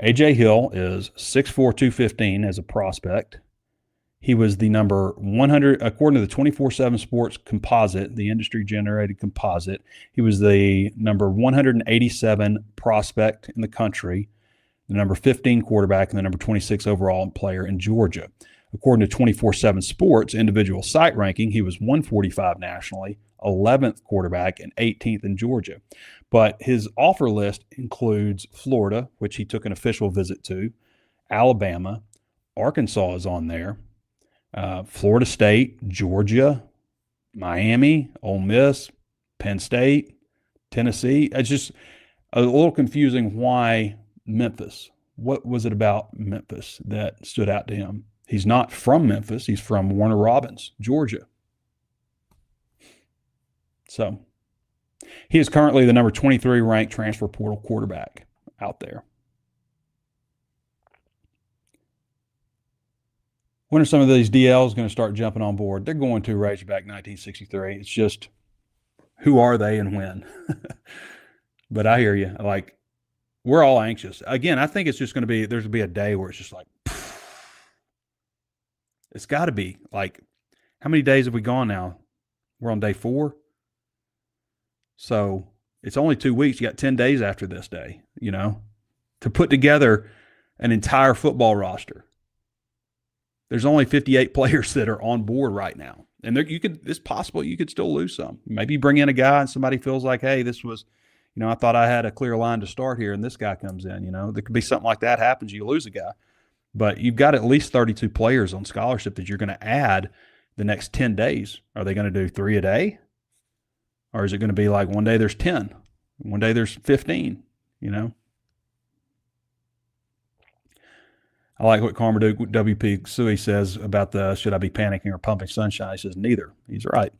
A.J. Hill is 6'4", 215 as a prospect. He was the number 100, according to the 24/7 Sports composite, the industry-generated composite. He was the number 187 prospect in the country, the number 15 quarterback, and the number 26 overall player in Georgia. According to 24/7 Sports individual site ranking, he was 145 nationally, 11th quarterback, and 18th in Georgia. But his offer list includes Florida, which he took an official visit to, Alabama, Arkansas is on there, Florida State, Georgia, Miami, Ole Miss, Penn State, Tennessee. It's just a little confusing why Memphis. What was it about Memphis that stood out to him? He's not from Memphis. He's from Warner Robins, Georgia. So he is currently the number 23 ranked transfer portal quarterback out there. When are some of these DLs going to start jumping on board? They're going to Razorback 1963. It's just, who are they and when? But I hear you. Like, we're all anxious. Again, I think it's just going to be, there's going to be a day where it's just like, it's got to be. Like, how many days have we gone now? We're on day 4. So it's only 2 weeks. You got 10 days after this day, to put together an entire football roster. There's only 58 players that are on board right now. And it's possible you could still lose some. Maybe you bring in a guy and somebody feels like, hey, this was, I thought I had a clear line to start here, and this guy comes in, there could be something like that happens. You lose a guy. But you've got at least 32 players on scholarship that you're going to add the next 10 days. Are they going to do 3 a day? Or is it going to be like one day there's 10, one day there's 15, I like what Karma WP Sui says about should I be panicking or pumping sunshine? He says neither. He's right.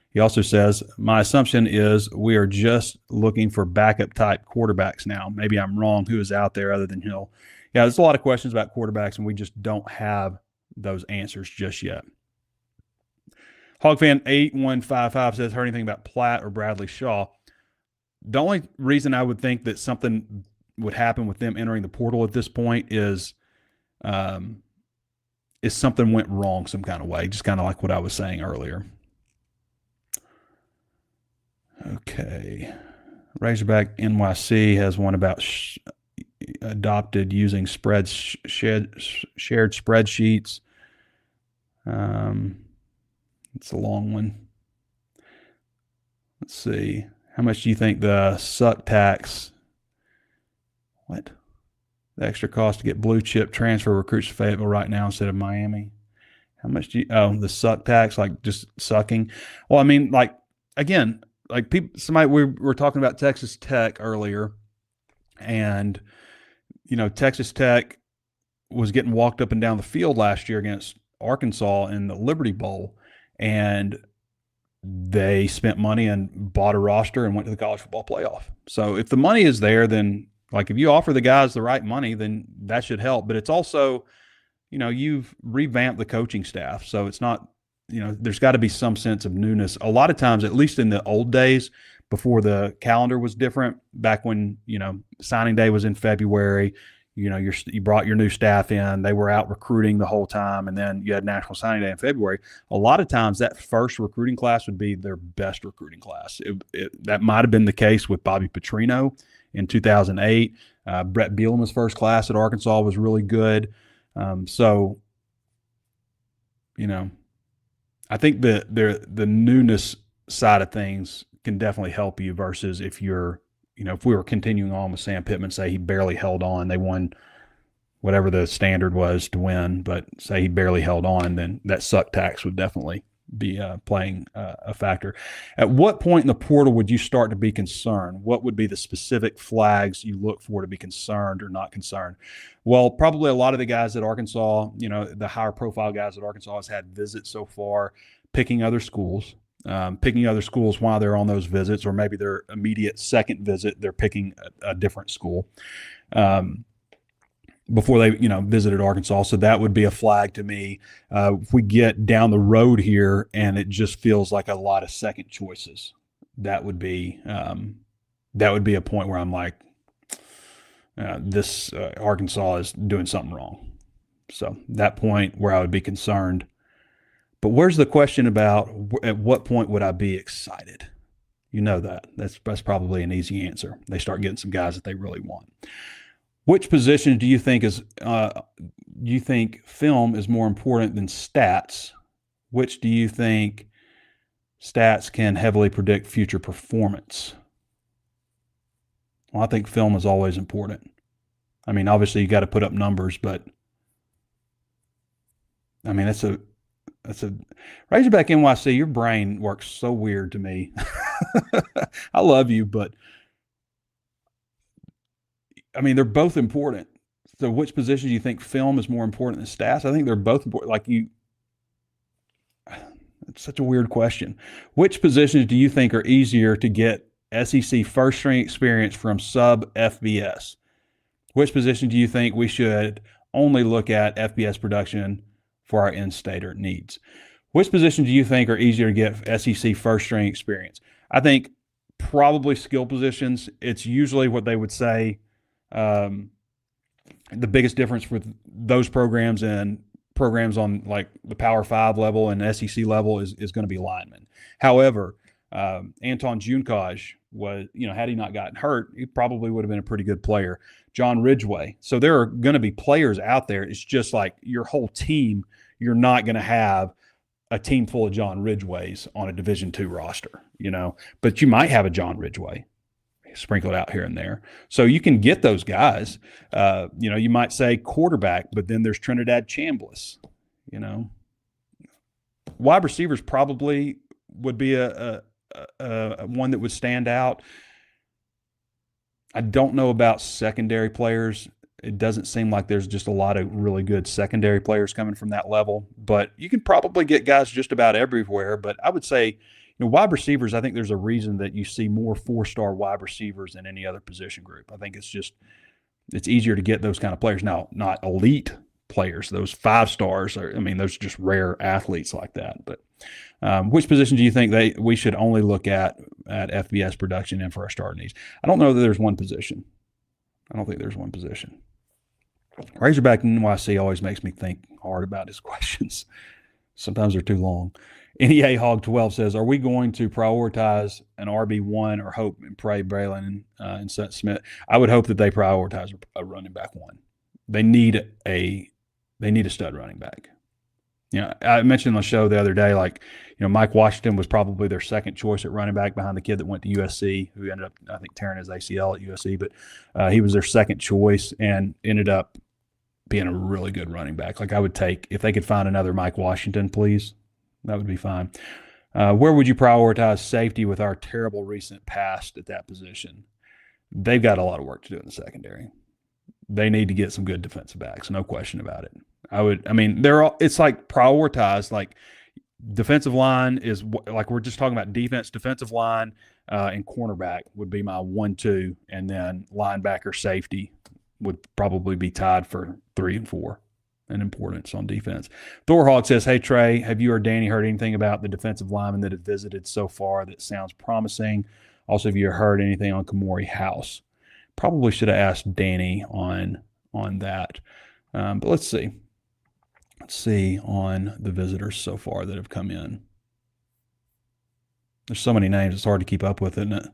He also says, my assumption is we are just looking for backup type quarterbacks now. Maybe I'm wrong. Who is out there other than Hill? Yeah, there's a lot of questions about quarterbacks, and we just don't have those answers just yet. Hogfan8155 says, heard anything about Platt or Bradley Shaw? The only reason I would think that something would happen with them entering the portal at this point is something went wrong some kind of way, just kind of like what I was saying earlier. Okay. Razorback NYC has one about adopted using shared spreadsheets. It's a long one. Let's see. How much do you think the suck tax? What? The extra cost to get blue chip transfer recruits to Fayetteville right now instead of Miami. How much do you? Oh, the suck tax, like just sucking. Well, I mean, like again, like people. Somebody we were talking about Texas Tech earlier, and Texas Tech was getting walked up and down the field last year against Arkansas in the Liberty Bowl, and they spent money and bought a roster and went to the college football playoff. So if the money is there, then like if you offer the guys the right money, then that should help. But it's also, you've revamped the coaching staff. So it's not, there's got to be some sense of newness. A lot of times, at least in the old days, before the calendar was different, back when, signing day was in February, you brought your new staff in, they were out recruiting the whole time, and then you had National Signing Day in February. A lot of times that first recruiting class would be their best recruiting class. That might have been the case with Bobby Petrino in 2008. Brett Bielema's first class at Arkansas was really good. So, I think the newness side of things can definitely help you versus if you're, if we were continuing on with Sam Pittman, say he barely held on, they won whatever the standard was to win, but say he barely held on, then that suck tax would definitely be playing a factor. At what point in the portal would you start to be concerned? What would be the specific flags you look for to be concerned or not concerned? Well, probably a lot of the guys at Arkansas, the higher profile guys at Arkansas has had visits so far, picking other schools while they're on those visits, or maybe their immediate second visit, they're picking a different school before they, visited Arkansas. So that would be a flag to me. If we get down the road here and it just feels like a lot of second choices, that would be a point where I'm like, this Arkansas is doing something wrong. So that point where I would be concerned. But where's the question about at what point would I be excited? That's probably an easy answer. They start getting some guys that they really want. Which position do you think film is more important than stats? Which do you think stats can heavily predict future performance? Well, I think film is always important. I mean, obviously you got to put up numbers, but I mean, that's a Razorback NYC. Your brain works so weird to me. I love you, but I mean, they're both important. So which position do you think film is more important than stats? I think they're both important. It's such a weird question. Which positions do you think are easier to get SEC first string experience from sub FBS? Which position do you think we should only look at FBS production for our in-stater needs? Which position do you think are easier to get SEC first string experience? I think probably skill positions. It's usually what they would say the biggest difference with those programs and programs on like the Power 5 level and SEC level is going to be linemen. However, Anton Junkaj was, had he not gotten hurt, he probably would have been a pretty good player. John Ridgway. So there are going to be players out there. It's just like your whole team, you're not going to have a team full of John Ridgways on a Division II roster, but you might have a John Ridgway sprinkled out here and there. So you can get those guys. You might say quarterback, but then there's Trinidad Chambliss. Wide receivers probably would be a one that would stand out. I don't know about secondary players. It doesn't seem like there's just a lot of really good secondary players coming from that level, but you can probably get guys just about everywhere. But I would say, wide receivers, I think there's a reason that you see more 4-star wide receivers than any other position group. I think it's easier to get those kind of players. Now, not elite players, those 5 stars those are just rare athletes like that. But which position do you think we should only look at FBS production and for our starting needs? I don't know that there's one position. I don't think there's one position. Razorback NYC always makes me think hard about his questions. Sometimes they're too long. NEA Hog 12 says, are we going to prioritize an RB1 or hope and pray Braylon and Smith? I would hope that they prioritize a running back one. They need a stud running back. I mentioned on the show the other day, Mike Washington was probably their second choice at running back behind the kid that went to USC, who ended up, I think, tearing his ACL at USC. But he was their second choice and ended up being a really good running back. I would take, if they could find another Mike Washington, please, that would be fine. Where would you prioritize safety with our terrible recent past at that position? They've got a lot of work to do in the secondary. They need to get some good defensive backs, no question about it. It's prioritized, defensive line is we're just talking about defense, defensive line, and cornerback would be my 1-2, and then linebacker, safety would probably be tied for 3 and 4 in importance on defense. Thorhog says, hey, Trey, have you or Danny heard anything about the defensive lineman that have visited so far that sounds promising? Also, have you heard anything on Kamori House? Probably should have asked Danny on that. But let's see. Let's see on the visitors so far that have come in. There's so many names, it's hard to keep up with, isn't it?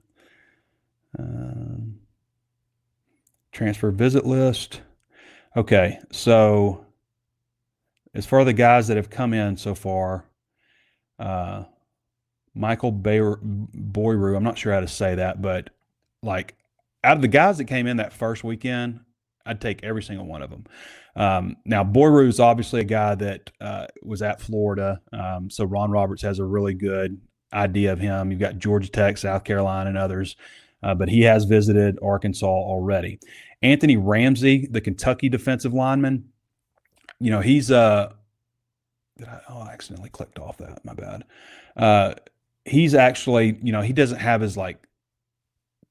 Transfer visit list. Okay, so as far as the guys that have come in so far, Michael Boyru, I'm not sure how to say that, but out of the guys that came in that first weekend, I'd take every single one of them. Now, Boyru is obviously a guy that was at Florida, so Ron Roberts has a really good idea of him. You've got Georgia Tech, South Carolina, and others, but he has visited Arkansas already. Anthony Ramsey, the Kentucky defensive lineman, he's I accidentally clicked off that. My bad. He's actually, he doesn't have his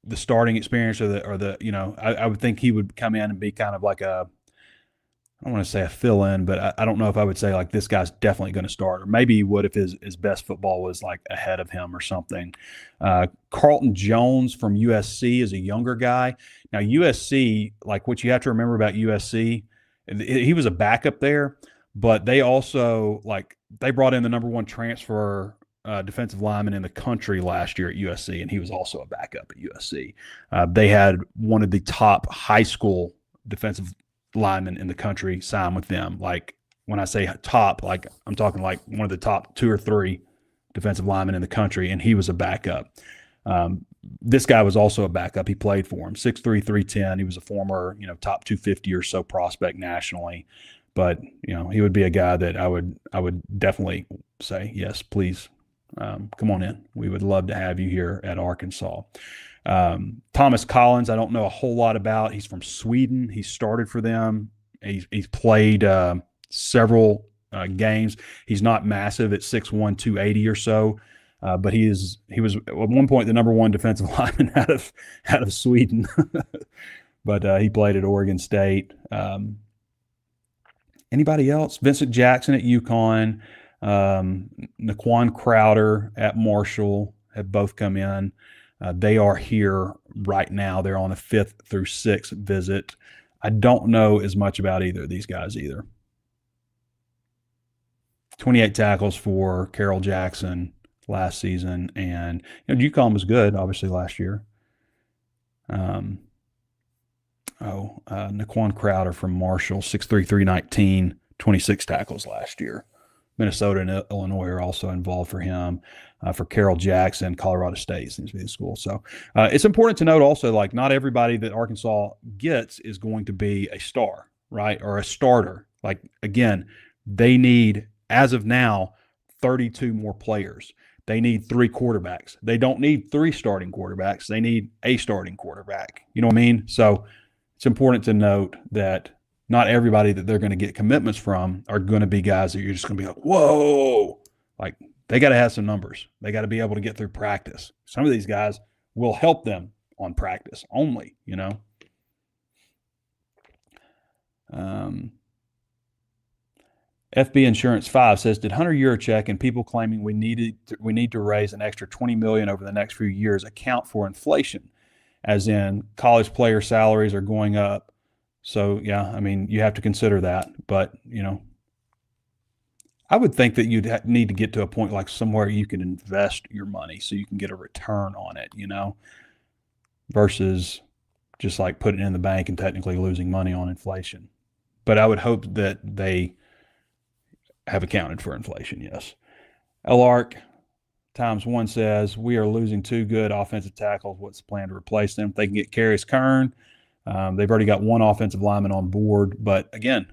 the starting experience I would think he would come in and be kind of like I don't want to say a fill-in, but I don't know if I would say this guy's definitely going to start, or maybe he would if his best football was ahead of him or something. Carlton Jones from USC is a younger guy. Now USC, what you have to remember about USC, he was a backup there, but they also they brought in the number 1 transfer defensive lineman in the country last year at USC, and he was also a backup at USC. They had one of the top high school defensive linemen in the country sign with them. When I say top, I'm talking one of the top 2 or 3 defensive linemen in the country, and he was a backup. This guy was also a backup. He played for him. 6'3", 310. He was a former, top 250 or so prospect nationally. But, he would be a guy that I would definitely say, yes, please, come on in. We would love to have you here at Arkansas. Thomas Collins, I don't know a whole lot about. He's from Sweden. He started for them. He's played several games. He's not massive at 6'1", 280 or so, but he was at one point the number 1 defensive lineman out of Sweden. But he played at Oregon State. Anybody else? Vincent Jackson at UConn. Naquan Crowder at Marshall have both come in. They are here right now. They're on a 5th through 6th visit. I don't know as much about either of these guys either. 28 tackles for Carroll Jackson last season, and UConn was good, obviously, last year. Naquan Crowder from Marshall, 6'3", 319, 26 tackles last year. Minnesota and Illinois are also involved for him. For Carroll Jackson, Colorado State seems to be the school. So it's important to note also, not everybody that Arkansas gets is going to be a star, right, or a starter. Again, they need, as of now, 32 more players. They need 3 quarterbacks. They don't need 3 starting quarterbacks. They need a starting quarterback. You know what I mean? So it's important to note that not everybody that they're going to get commitments from are going to be guys that you're just going to be like, whoa. They got to have some numbers. They got to be able to get through practice. Some of these guys will help them on practice only, FB Insurance 5 says, did Hunter Yurachek and people claiming we need to raise an extra $20 million over the next few years account for inflation, as in college player salaries are going up? So, yeah, you have to consider that. But, I would think that you'd need to get to a point somewhere you can invest your money so you can get a return on it, versus just putting it in the bank and technically losing money on inflation. But I would hope that they have accounted for inflation, yes. LARC ×1 says, we are losing 2 good offensive tackles. What's the plan to replace them? If they can get Carius Kern, they've already got 1 offensive lineman on board. But, again,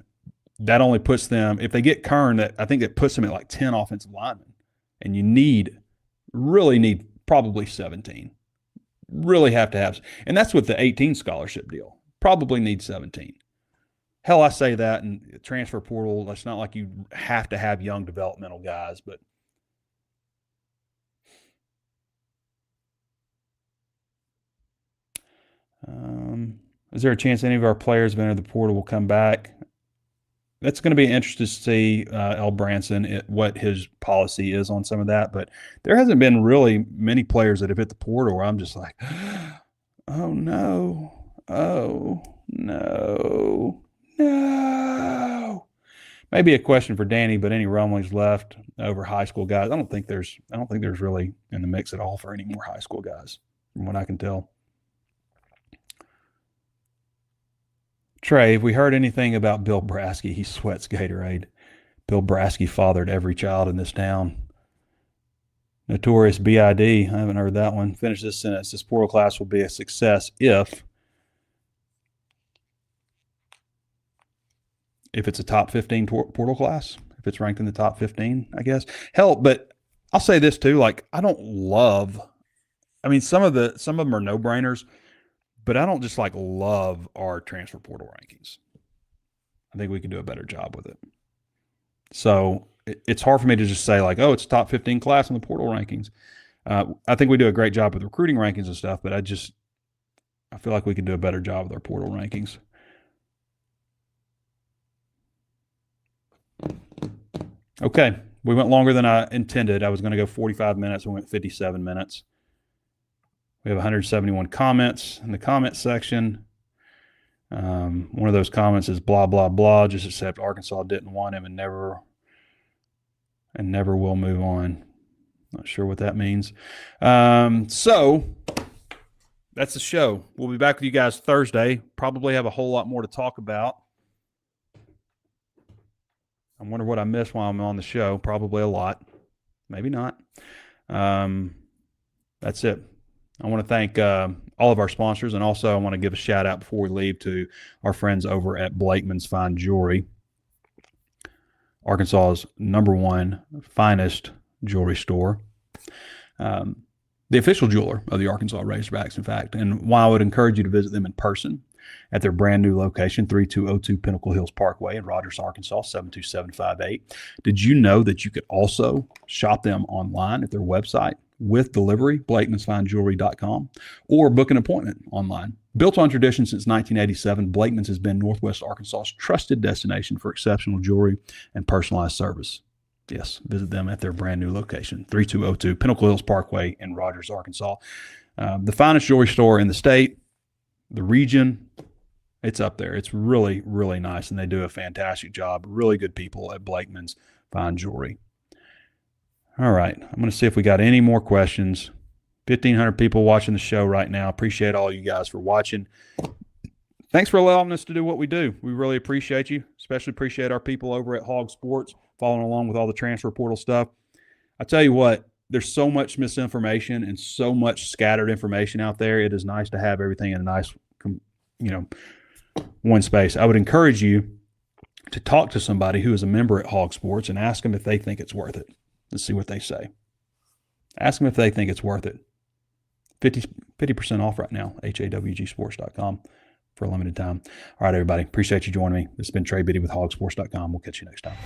that only puts them – if they get Kern, I think it puts them at like 10 offensive linemen. And you really need probably 17. Really have to have – and that's with the 18 scholarship deal. Probably need 17. Hell, I say that in transfer portal. It's not like you have to have young developmental guys, but is there a chance any of our players who entered the portal will come back? That's going to be interesting to see, L. Branson, what his policy is on some of that. But there hasn't been really many players that have hit the portal where I'm just like, oh, no. Oh, no. No. Maybe a question for Danny, but any rumblings left over high school guys? I don't think there's really in the mix at all for any more high school guys, from what I can tell. Trey, have we heard anything about Bill Brasky? He sweats Gatorade. Bill Brasky fathered every child in this town. Notorious B.I.D. I haven't heard that one. Finish this sentence. This portal class will be a success if it's a top 15 portal class, if it's ranked in the top 15, I guess. Hell, but I'll say this too, like I don't love – I mean, some of them are no-brainers, but I don't just like love our transfer portal rankings. I think we can do a better job with it. So it's hard for me to just say like, oh, it's top 15 class in the portal rankings. I think we do a great job with recruiting rankings and stuff, but I feel like we can do a better job with our portal rankings. Okay, we went longer than I intended. I was going to go 45 minutes. We went 57 minutes. We have 171 comments in the comment section. One of those comments is blah, blah, blah. Just accept Arkansas didn't want him and never will move on. Not sure what that means. So that's the show. We'll be back with you guys Thursday. Probably have a whole lot more to talk about. I wonder what I missed while I'm on the show. Probably a lot. Maybe not. That's it. I want to thank all of our sponsors, and also I want to give a shout-out before we leave to our friends over at Blakeman's Fine Jewelry, Arkansas's #1 finest jewelry store, the official jeweler of the Arkansas Razorbacks, in fact. And while I would encourage you to visit them in person at their brand-new location, 3202 Pinnacle Hills Parkway in Rogers, Arkansas, 72758, did you know that you could also shop them online at their website with delivery, BlakemansFineJewelry.com, or book an appointment online. Built on tradition since 1987, Blakeman's has been Northwest Arkansas's trusted destination for exceptional jewelry and personalized service. Yes, visit them at their brand new location, 3202 Pinnacle Hills Parkway in Rogers, Arkansas. The finest jewelry store in the state, the region. It's up there. It's really, really nice, and they do a fantastic job. Really good people at Blakeman's Fine Jewelry. All right, I'm going to see if we got any more questions. 1,500 people watching the show right now. Appreciate all you guys for watching. Thanks for allowing us to do what we do. We really appreciate you, especially appreciate our people over at HawgSports following along with all the transfer portal stuff. I tell you what, there's so much misinformation and so much scattered information out there. It is nice to have everything in a nice, one space. I would encourage you to talk to somebody who is a member at HawgSports and ask them if they think it's worth it. Let's see what they say. Ask them if they think it's worth it. 50% off right now, HawgSports.com for a limited time. All right, everybody. Appreciate you joining me. This has been Trey Biddy with HawgSports.com. We'll catch you next time.